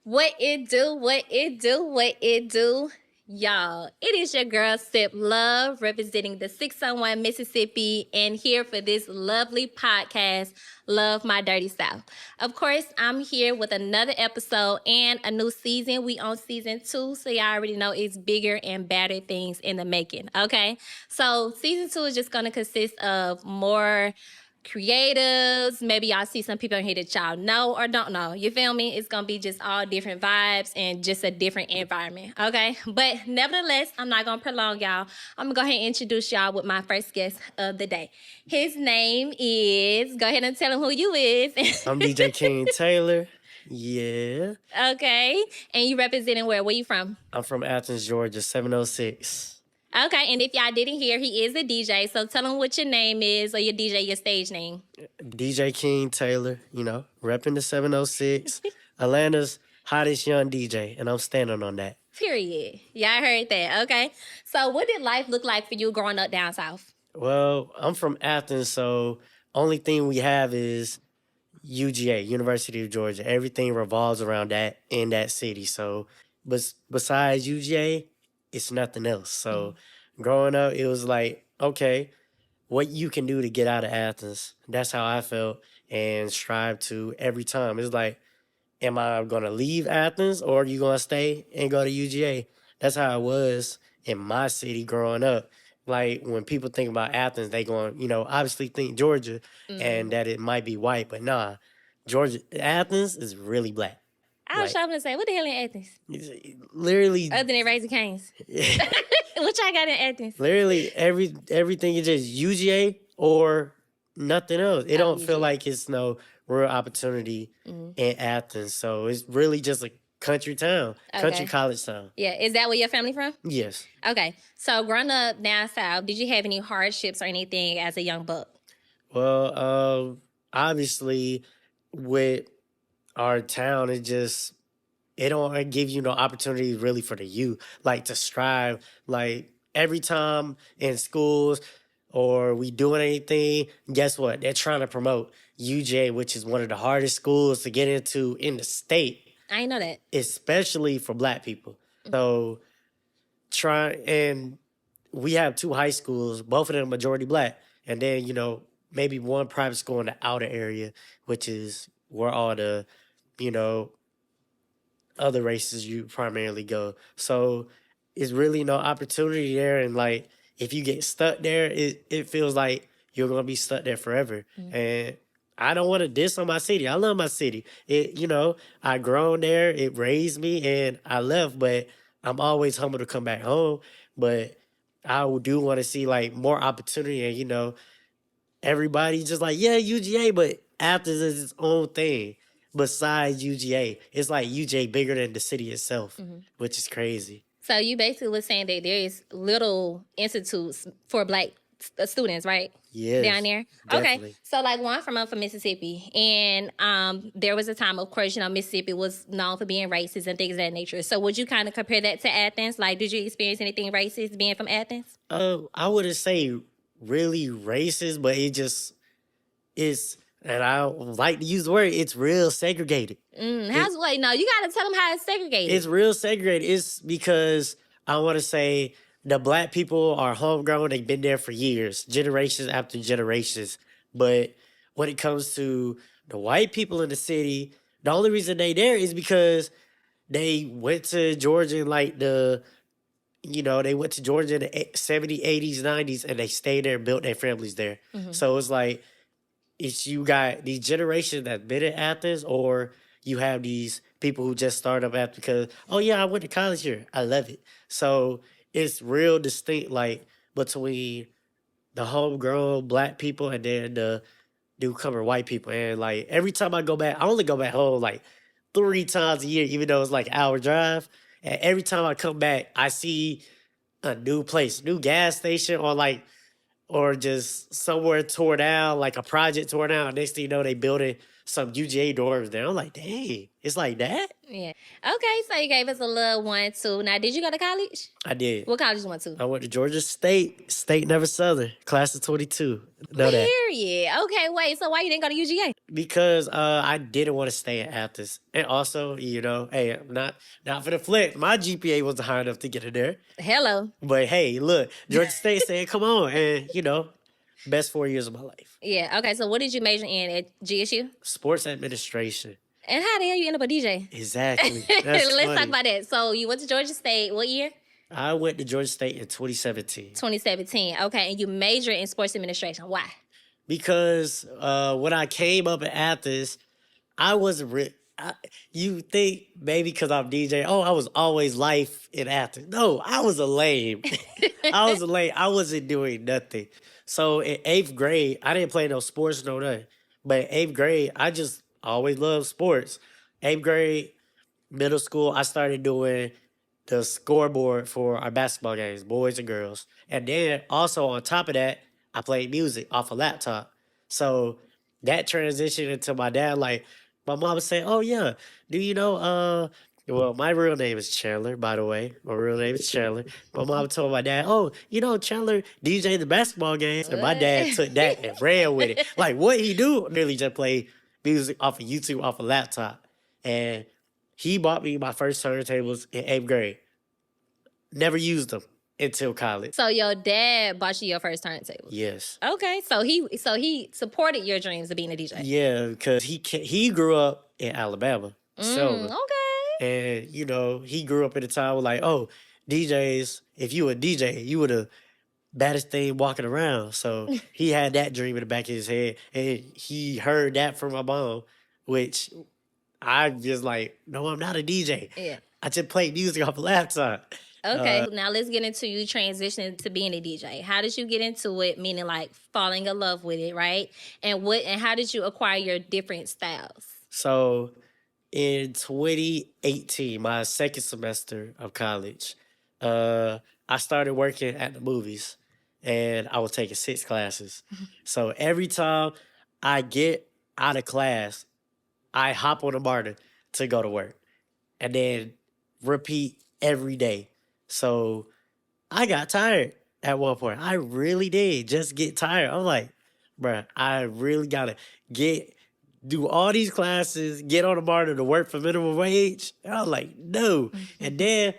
What it do, what it do, what it do. Y'all, it is your girl Sip Love representing the 601 Mississippi and here for this lovely podcast, Love My Dirty South. Of course, I'm here with another episode and a new season. We on season 2, so y'all already know it's bigger and badder things in the making, okay? So season 2 is just going to consist of more creatives. Maybe y'all see some people in here that y'all know or don't know. You feel me? It's gonna be just all different vibes and just a different environment. Okay. But nevertheless, I'm not gonna prolong y'all. I'm gonna go ahead and introduce y'all with my first guest of the day. His name is, go ahead and tell him who you is. I'm DJ King Taylor. Yeah. Okay. And you representing where? Where you from? I'm from Athens, Georgia, 706. Okay, and if y'all didn't hear, he is a DJ. So tell him what your name is or your DJ, your stage name. DJ King Taylor, repping the 706. Atlanta's hottest young DJ, and I'm standing on that. Period. Y'all heard that, okay? So what did life look like for you growing up down south? Well, I'm from Athens, so only thing we have is UGA, University of Georgia. Everything revolves around that in that city. So, besides UGA, it's nothing else. So, growing up, it was like, okay, what you can do to get out of Athens. That's how I felt and strive to every time. It's like, am I going to leave Athens or are you going to stay and go to UGA? That's how it was in my city growing up. Like when people think about Athens, they going, obviously think Georgia and that it might be white, but nah, Georgia, Athens is really black. I was trying to say, what the hell in Athens? Literally, Other than Raising Cane's. What y'all got in Athens? literally everything is just UGA or nothing else. It don't feel like it's no real opportunity in Athens. So it's really just a country town, country college town. Yeah, is that where your family from? Yes. Okay, so growing up down south, did you have any hardships or anything as a young buck? Well, obviously, with our town, it don't give you no opportunity really for the youth, like to strive. Like every time in schools or we doing anything, guess what? They're trying to promote UJ, which is one of the hardest schools to get into in the state. I didn't know that. Especially for black people. So and we have 2 high schools, both of them majority black. And then, maybe one private school in the outer area, which is where all the, other races you primarily go. So it's really no opportunity there. And like, if you get stuck there, it feels like you're going to be stuck there forever. And I don't want to diss on my city. I love my city. I grown there. It raised me and I left, but I'm always humble to come back home. But I do want to see like more opportunity and, everybody just like, yeah, UGA, but Athens is its own thing besides UGA. It's like UGA bigger than the city itself, which is crazy. So you basically was saying that there is little institutes for black students, right? Yes, down there. definitely. Okay, so like one from up from Mississippi, and there was a time, of course, Mississippi was known for being racist and things of that nature. So would you kind of compare that to Athens? Like, did you experience anything racist being from Athens? I wouldn't say really racist, but it just is, and I don't like to use the word, it's real segregated. How's wait? No, you got to tell them how it's segregated. It's real segregated. It's because I want to say the black people are homegrown. They've been there for years, generations after generations. But when it comes to the white people in the city, the only reason they there is because they went to Georgia in like they went to Georgia in the 70s, 80s, 90s, and they stayed there and built their families there. So it's like, you got these generations that's been in Athens, or you have these people who just started up after because, oh yeah, I went to college here. I love it. So it's real distinct, like between the homegrown black people and then the newcomer white people. And like every time I go back, I only go back home like 3 times a year, even though it's like an hour drive. And every time I come back, I see a new place, new gas station, or just somewhere tore down, like a project tore down. Next thing you know, they building some UGA dorms there. I'm like, dang, it's like that? Yeah. Okay, so you gave us a little 1-2. Now, did you go to college? I did. What college you went to? I went to Georgia State, State Never Southern, class of 22. Know that. Period. Okay, wait. So why you didn't go to UGA? Because I didn't want to stay in Athens. And also, hey, not for the flex. My GPA wasn't high enough to get in there. Hello. But hey, look, Georgia State said, come on. And, best 4 years of my life. Yeah. Okay. So what did you major in at GSU? Sports administration. And how the hell you end up a DJ? Exactly. Let's funny. talk about that. So you went to Georgia State. What year? I went to Georgia State in 2017. 2017. Okay. And you majored in sports administration. Why? Because when I came up in Athens, I wasn't you think maybe because I'm DJ, I was always life in Athens. No, I was a lame. I was a lame. I wasn't doing nothing. So in 8th grade, I didn't play no sports, no nothing. But in 8th grade, I just always loved sports. 8th grade, middle school, I started doing the scoreboard for our basketball games, boys and girls. And then also on top of that, I played music off a laptop. So that transitioned into my dad, like, my mom would say, oh, yeah, do you know, well, my real name is Chandler, by the way. My real name is Chandler. My mom told my dad, oh, Chandler DJ the basketball games. And my dad took that and ran with it. Like, what he do? Really just play music off of YouTube, off a laptop. And he bought me my first turntables in 8th grade. Never used them until college. So your dad bought you your first turntable. Yes. Okay. So he supported your dreams of being a DJ. Yeah, because he grew up in Alabama. Selma. Okay. And, he grew up in a time where like, oh, DJs, if you a DJ, you were the baddest thing walking around. So he had that dream in the back of his head. And he heard that from my mom, which I just like, no, I'm not a DJ. Yeah. I just play music off a laptop. Okay, now let's get into you transitioning to being a DJ. How did you get into it? Meaning like falling in love with it, right? And how did you acquire your different styles? So in 2018, my second semester of college, I started working at the movies and I was taking 6 classes. So every time I get out of class, I hop on a MARTA to go to work and then repeat every day. So I got tired at one point. I really did just get tired. I'm like, bruh, I really gotta do all these classes, get on the MARTA to work for minimum wage. And I was like, no. And then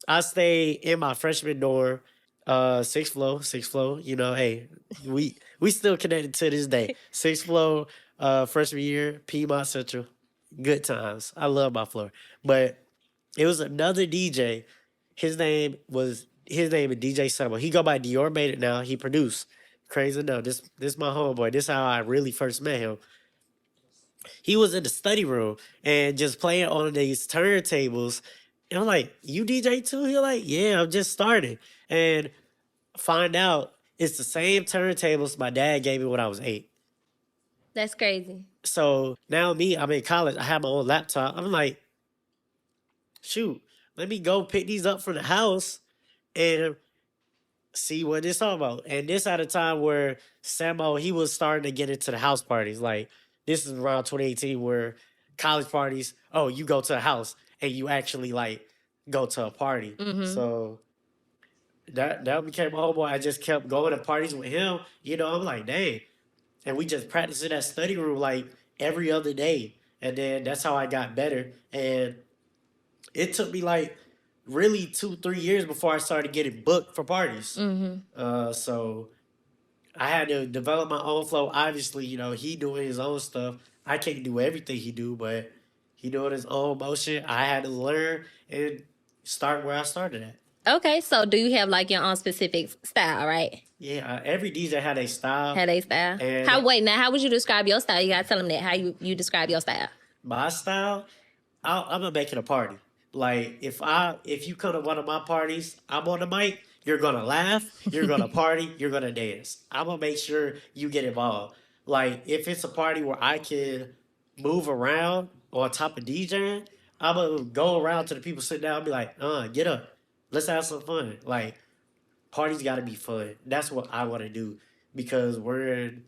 I stayed in my freshman dorm, 6th floor. Hey, we still connected to this day. 6th floor, freshman year, Piedmont Central. Good times. I love my floor. But it was another DJ. His name is DJ Summer. He go by Dior Made It now. He produced. Crazy enough. This my homeboy. This how I really first met him. He was in the study room and just playing on these turntables. And I'm like, you DJ too? He's like, yeah, I'm just starting. And find out it's the same turntables my dad gave me when I was 8. That's crazy. So now I'm in college. I have my own laptop. I'm like, shoot, let me go pick these up from the house and see what this all about. And this at a time where Samo, he was starting to get into the house parties. Like, this is around 2018 where college parties, you go to a house and you actually like go to a party. Mm-hmm. So that became my homeboy. I just kept going to parties with him. I'm like, dang. And we just practiced in that study room like every other day. And then that's how I got better. And it took me like really 2-3 years before I started getting booked for parties. Mm-hmm. So I had to develop my own flow. Obviously, he doing his own stuff. I can't do everything he do, but he doing his own motion. I had to learn and start where I started at. Okay, so do you have like your own specific style, right? Yeah, every DJ had a style. Had a style. And how would you describe your style? You gotta tell them that. How you describe your style? My style, I'm gonna make it a party. Like if you come to one of my parties, I'm on the mic. You're gonna laugh. You're gonna party. You're gonna dance. I'm gonna make sure you get involved. Like if it's a party where I can move around on top of DJing, I'm gonna go around to the people sitting down and be like, get up. Let's have some fun. Like, parties gotta be fun. That's what I wanna do. Because we're in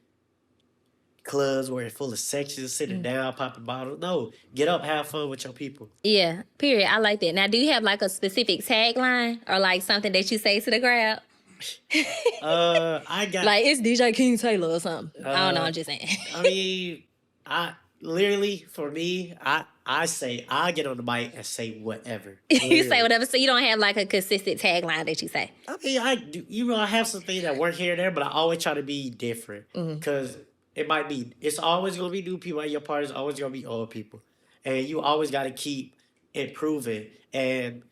clubs where it's full of sections, sitting down, popping bottles. No, get up, have fun with your people. Yeah, period. I like that. Now, do you have like a specific tagline or like something that you say to the crowd? I got Like it's DJ King Taylor or something. I don't know. I'm just saying. I mean, I literally for me, I say I get on the mic and say whatever. You say Literally. whatever, so you don't have like a consistent tagline that you say. I mean, I do. You know, I have some things that work here and there, but I always try to be different because it might be. It's always gonna be new people at your party. It's always gonna be old people, and you always got to keep improving and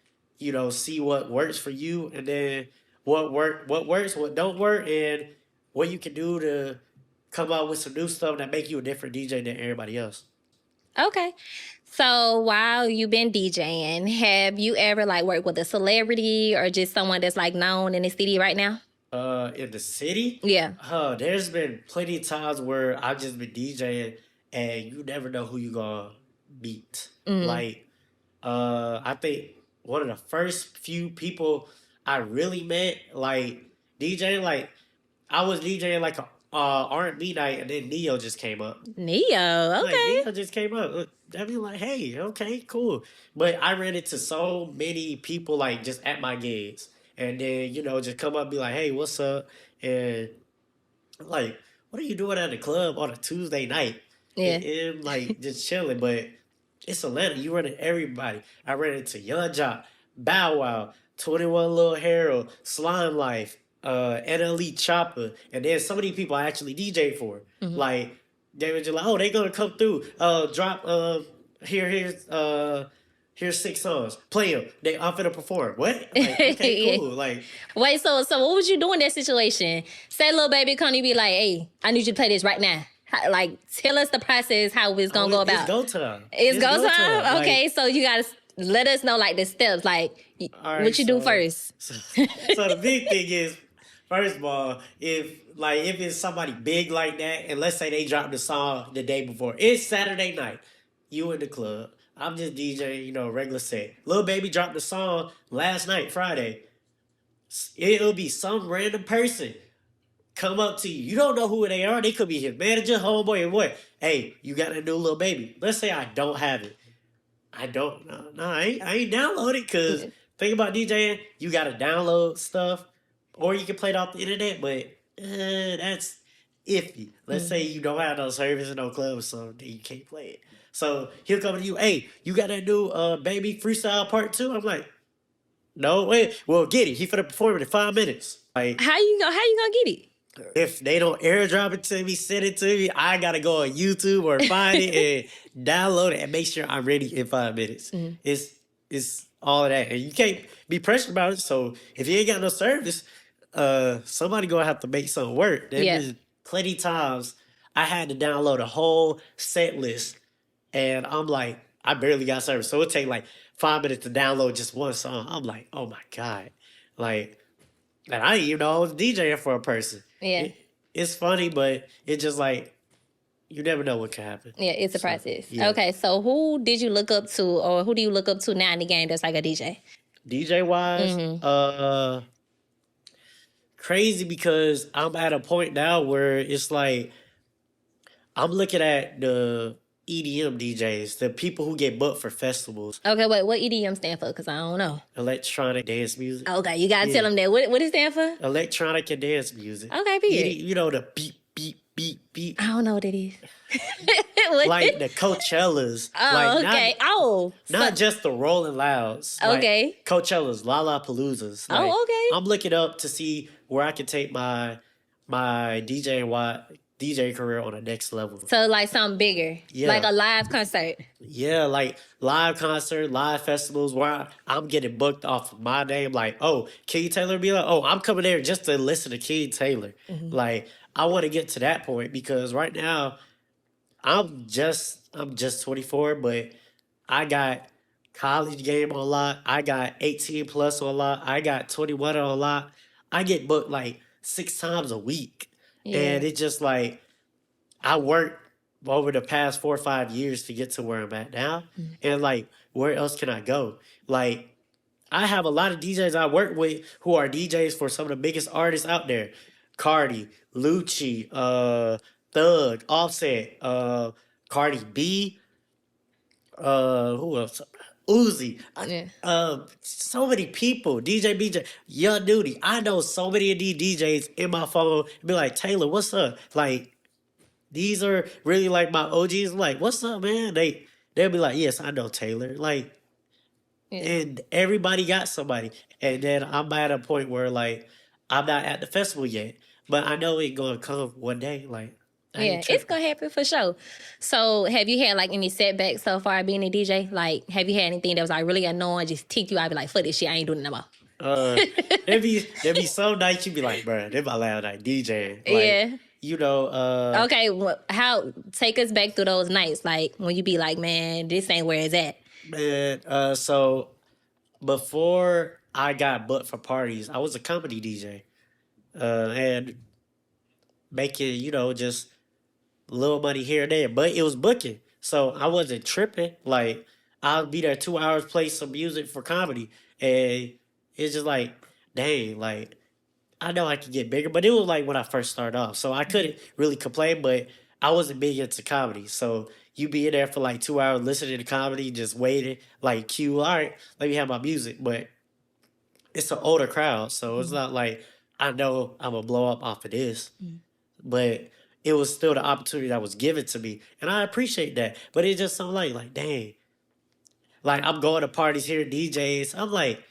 see what works for you, and then what works, what don't work, and what you can do to come out with some new stuff that make you a different DJ than everybody else. Okay. So while you've been DJing, have you ever like worked with a celebrity or just someone that's like known in the city right now? In the city, Yeah. there's been plenty of times where I've just been DJing and you never know who you gonna meet. Like, I think one of the first few people I really met, like DJing, like I was DJing like a R&B night, and then Neo just came up. Neo. Like Okay. Neo just came up. I mean, like, hey, okay, cool. But I ran into so many people like just at my gigs, and then just come up and be like, hey, what's up? And like, what are you doing at the club on a Tuesday night? Yeah. And like just chilling, but it's Atlanta. You run into everybody. I ran into Young Jock, Bow Wow, 21 Little Harold, Slime Life, NLE Chopper, and then so many people I actually DJ for. Like they were just like, oh, they gonna come through. Drop here's 6 songs. Play them. I'm finna perform. What? Like, okay, cool. Like, Wait, so what would you do in that situation? Say, little baby, come you be like, hey, I need you to play this right now. Like, tell us the process, how it's gonna go about. It's go time. It's go time? Like, Okay, so you gotta let us know like the steps, like all what you do so- first. So the big thing is, first of all, if it's somebody big like that, and let's say they dropped the song the day before, it's Saturday night, you in the club, I'm just DJing, regular set. Lil Baby dropped the song last night, Friday. It'll be some random person come up to you. You don't know who they are. They could be his manager, homeboy, and what? Hey, you got a new Lil Baby. Let's say I don't have it. I don't. No, I ain't download it because think about DJing. You got to download stuff, or you can play it off the internet. But that's iffy. Let's say you don't have no service and no club, so then you can't play it. So he'll come to you. Hey, you got that new Baby Freestyle Part 2? I'm like, no, wait. Well, get it. He finna perform it in 5 minutes. Like, How you gonna get it? if they don't airdrop it to me, send it to me, I gotta go on YouTube or find it and download it and make sure I'm ready in 5 minutes. It's all of that, and you can't be pressured about it. So if you ain't got no service, somebody gonna have to make something work. There's been plenty times I had to download a whole set list, and I'm like, I barely got service, so it take like 5 minutes to download just one song. I'm like, oh my god, like. And I didn't even know I was DJing for a person. Yeah. It's funny, but it's just like you never know what can happen. Yeah, it's a process. yeah. Okay, so who did you look up to, or who do you look up to now in the game that's like a DJ? DJ wise, crazy because I'm at a point now where it's like I'm looking at the EDM DJs, the people who get booked for festivals, Okay, wait, what EDM stand for? Because I don't know. electronic dance music. Okay, you gotta tell them that. What it stand for? Electronic and dance music. Okay, period. The beep, beep, beep, beep. I don't know what it is. What? Like the Coachellas. Oh, like okay. Not just the Rolling Louds. Okay. Like Coachellas, Lollapaloozas. Like, Oh, okay. I'm looking up to see where I can take my DJ career on the next level. So like something bigger, Yeah. like a live concert. Yeah, like live concert, live festivals where I'm getting booked off of my name. Like, oh, King Taylor be like, oh, I'm coming there just to listen to King Taylor. Like, I want to get to that point because right now I'm just 24, but I got college game on lock. I got 18 plus on lock. I got 21 on lock. I get booked like 6 times a week. And it's just like I worked over the past 4 or 5 years to get to where I'm at now. And like, where else can I go? Like, I have a lot of DJs I work with who are DJs for some of the biggest artists out there. Cardi, Lucci, Thug, Offset, Cardi B, who else? Uzi. Yeah. So many people. DJ BJ, Young Nudie. I know so many of these DJs in my phone. Be like, Taylor, what's up? Like, these are really like my OGs. Like, what's up, man? They'll be like, yes, I know Taylor. Like, Yeah. and everybody got somebody. And then I'm at a point where like I'm not at the festival yet, but I know it's gonna come one day. Like, I ain't Yeah, it's tripping. gonna happen for sure. So, have you had like any setbacks so far being a DJ? Like, have you had anything that was like really annoying, just ticked you out, be like, "Fuck this shit, I ain't doing it no more." There be some nights you be like, bruh, they my loud night DJing. Like, Yeah. you know, Okay. How take us back through those nights? Like when you be like, "Man, this ain't where it's at." man, so before I got booked for parties, I was a comedy DJ. And making, just little money here and there, but it was booking. So I wasn't tripping. Like I'll be there 2 hours, play some music for comedy. And it's just like, dang, like I know I could get bigger, but it was like when I first started off. So I couldn't really complain, but I wasn't big into comedy. So you be in there for like 2 hours listening to comedy, just waiting, like cue, all right, let me have my music. But it's an older crowd, so it's not like I know I'm gonna blow up off of this, but it was still the opportunity that was given to me, and I appreciate that. But it's just something like dang, like I'm going to parties here, DJs. I'm like,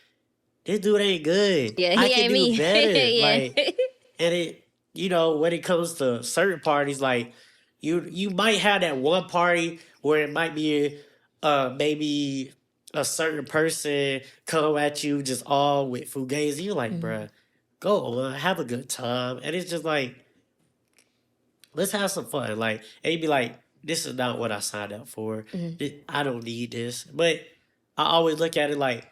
this dude ain't good. Yeah, I he can ain't do me. better. Yeah. Like, and when it comes to certain parties, like you might have that one party where it might be maybe a certain person come at you just all with fugazi. You're like, Mhm. bruh, go on, have a good time. And it's just like, let's have some fun. Like, and you be like, this is not what I signed up for. Mhm. I don't need this. But I always look at it like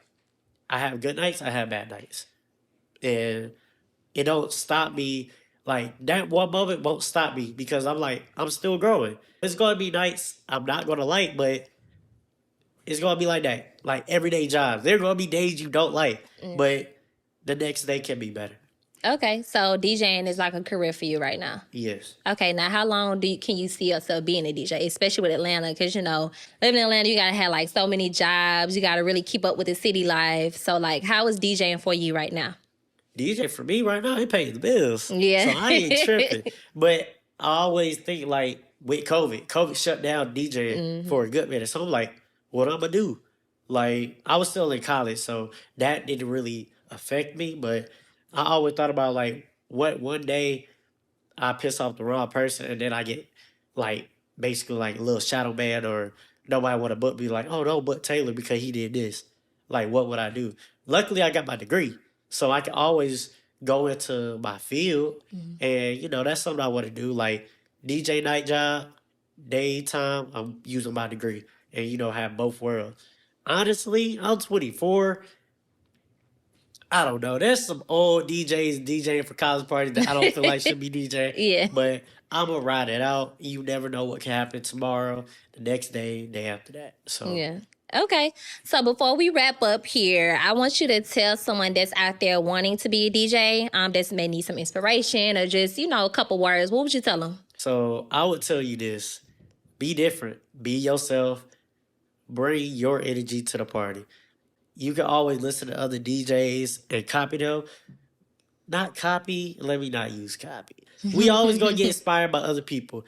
I have good nights, I have bad nights. And it don't stop me. Like that one moment won't stop me because I'm like, I'm still growing. It's gonna be nights I'm not gonna like, but it's gonna be like that. Like everyday jobs. There are gonna be days you don't like, Mm. but the next day can be better. Okay, so DJing is like a career for you right now. Yes. Okay, now how long can you see yourself being a DJ, especially with Atlanta? Because living in Atlanta, you gotta have like so many jobs. You gotta really keep up with the city life. So, like, how is DJing for you right now? DJ for me right now, it pays the bills. Yeah. So I ain't tripping. But I always think like with COVID shut down DJing Hmm. for a good minute. So I'm like, what I'm gonna do? Like I was still in college, so that didn't really affect me. But I always thought about like what one day I piss off the wrong person and then I get like basically like a little shadow ban or nobody want to book me like, oh don't book Taylor because he did this. Like what would I do? Luckily I got my degree. So I can always go into my field and that's something I want to do. Like DJ night job, daytime, I'm using my degree and have both worlds. Honestly, I'm 24. I don't know. There's some old DJs DJing for college parties that I don't feel like should be DJing, Yeah. but I'm gonna ride it out. You never know what can happen tomorrow, the next day, day after that. So, Yeah. Okay. So before we wrap up here, I want you to tell someone that's out there wanting to be a DJ, that's may need some inspiration or just, a couple words. What would you tell them? so I would tell you this: be different, be yourself, bring your energy to the party. You can always listen to other DJs and copy them. Not copy. Let me not use copy. We always gonna get inspired by other people.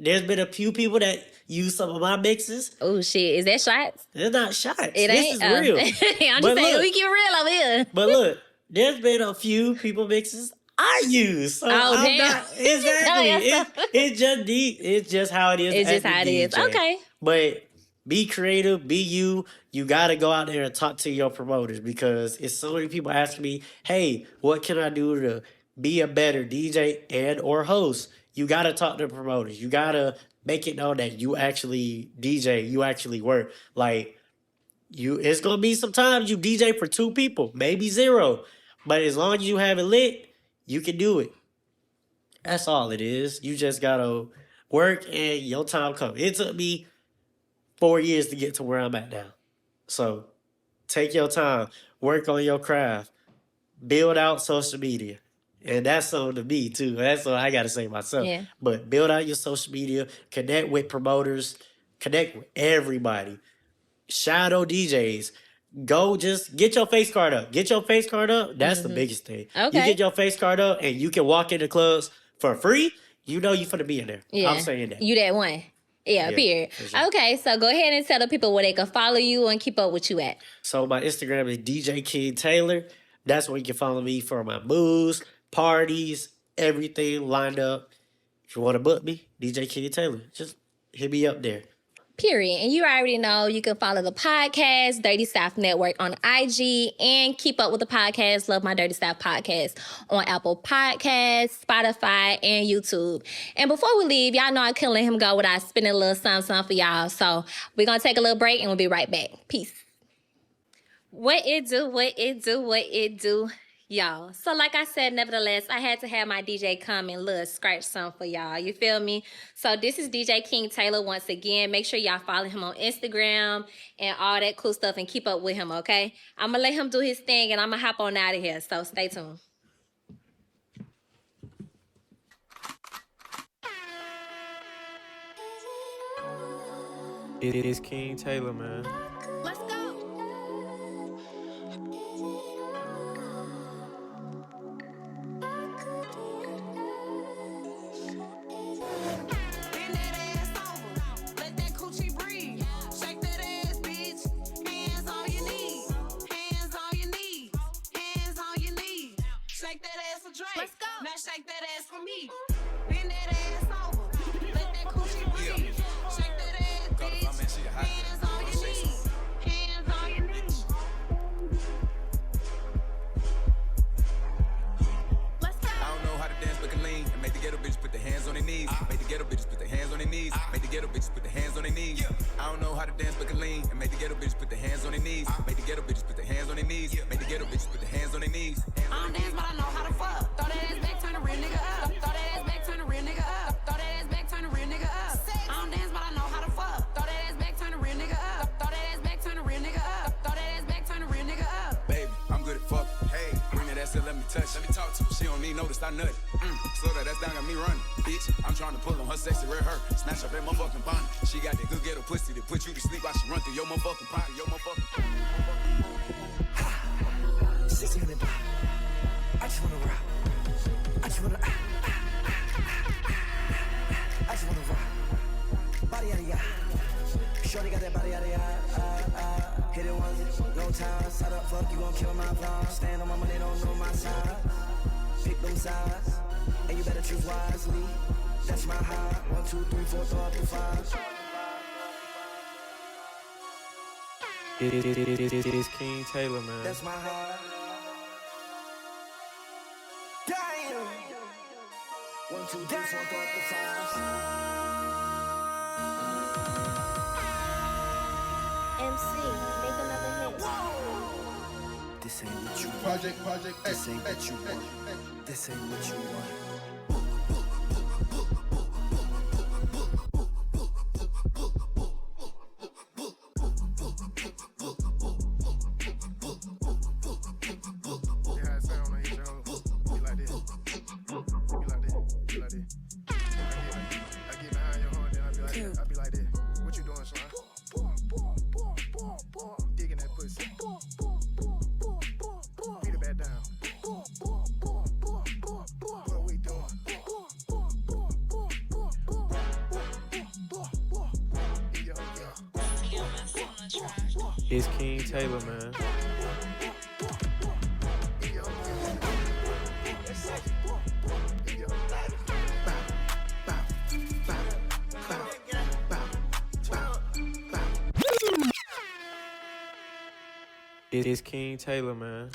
There's been a few people that use some of my mixes. Oh shit, is that shots? They're not shots. It This ain't. is real. I'm just But saying look, we keep real over here. but look, there's been a few people mixes I use. So Oh I'm damn! not You just telling exactly. yourself. It's just how it is It's as just the how it is. DJ. Okay. But be creative, be you. You gotta go out there and talk to your promoters because it's so many people asking me, hey, what can I do to be a better DJ and or host? You gotta talk to the promoters. You gotta make it known that you actually DJ, you actually work. Like it's gonna be sometimes you DJ for two people, maybe zero. But as long as you have it lit, you can do it. That's all it is. You just gotta work and your time come. It took me 4 years to get to where I'm at now. So take your time, work on your craft, build out social media, And that's on to me too. That's what I gotta say myself. Yeah. But build out your social media, connect with promoters, connect with everybody. Shadow DJs. Go just get your face card up. Get your face card up. That's the biggest thing. You Okay. get your face card up and you can walk into clubs for free. You know you finna be in there. Yeah. I'm saying that. You that one. Yeah, Yeah, period. for sure. Okay, so go ahead and tell the people where they can follow you and keep up with you at. So my Instagram is DJ King Taylor. That's where you can follow me for my moves, parties, everything lined up. If you want to book me, DJ King Taylor, just hit me up there. Period. And you already know you can follow the podcast, Dirty South Network, on IG, and keep up with the podcast, Love My Dirty South Podcast, on Apple Podcasts, Spotify, and YouTube. And before we leave, y'all know I couldn't let him go without spinning a little something for y'all. So we're going to take a little break and we'll be right back. Peace. What it do, what it do, what it do, y'all. So like I said, nevertheless, I had to have my DJ come and look, scratch some for y'all. You feel me? So this is DJ King Taylor once again. Make sure y'all follow him on Instagram and all that cool stuff and keep up with him, okay? I'm going to let him do his thing and I'm going to hop on out of here. So stay tuned. It is King Taylor, man. Let's go. Let's go. Now shake that ass for me. Bend that ass over. Let that coochie breathe. Shake that ass, bitch. Hands on your knees. Hands on your knees. Let's go. I don't know how to dance but can lean and make the ghetto bitches put their hands on their knees. Make the ghetto bitches put their hands on their knees. Make the ghetto bitches put their hands on their knees. I don't know how to dance but can lean and make the ghetto bitches put their hands on their knees. Make the ghetto bitches put their hands on their knees. Make the ghetto bitches put their hands on their knees. I don't dance, but I know how to fuck. Throw that ass back, turn a real nigga up. Throw that ass back, turn a real nigga up. Throw that ass back, turn a real nigga up. I don't dance, but I know how to fuck. Throw that ass back, turn a real nigga up. Throw that ass back, turn a real nigga up. Throw that ass back, turn a real nigga up. Baby, I'm good at fuck. Hey, bring that ass up, let me touch. Let me talk to her. She don't need notice, I nut. Slow that ass down, got me running. Bitch, I'm trying to pull on her sexy red her. Snatch up that motherfucking bonnet. She got that good ghetto pussy to put you to sleep while she run through your motherfucking pocket. Your motherfucking pocket. 600 block. I just wanna rock. I just wanna I just wanna rock. Body yada yada. Shorty got that body yada yada. Hit it once, no time. Side up, fuck, you gon' kill my vibe. Stand on my money, don't know my side. Pick them sides, and you better choose wisely. That's my high. 1, 2, 3, 4, throw up to 5. It is King Taylor, man. That's my high. Damn. 1, 2, 3, 4, throw up to 5. MC, make another hit. This ain't what you want. Project This ain't what you want. This ain't what you want. Yeah, how it sound when I hit your hoe. Be like this. Be like this. Be like this. I get behind your hoe and then I be like this. I be like this. What you doing, son? Digging that pussy. Beat it back down. What we doing? It's King Taylor, man. It is King Taylor, man.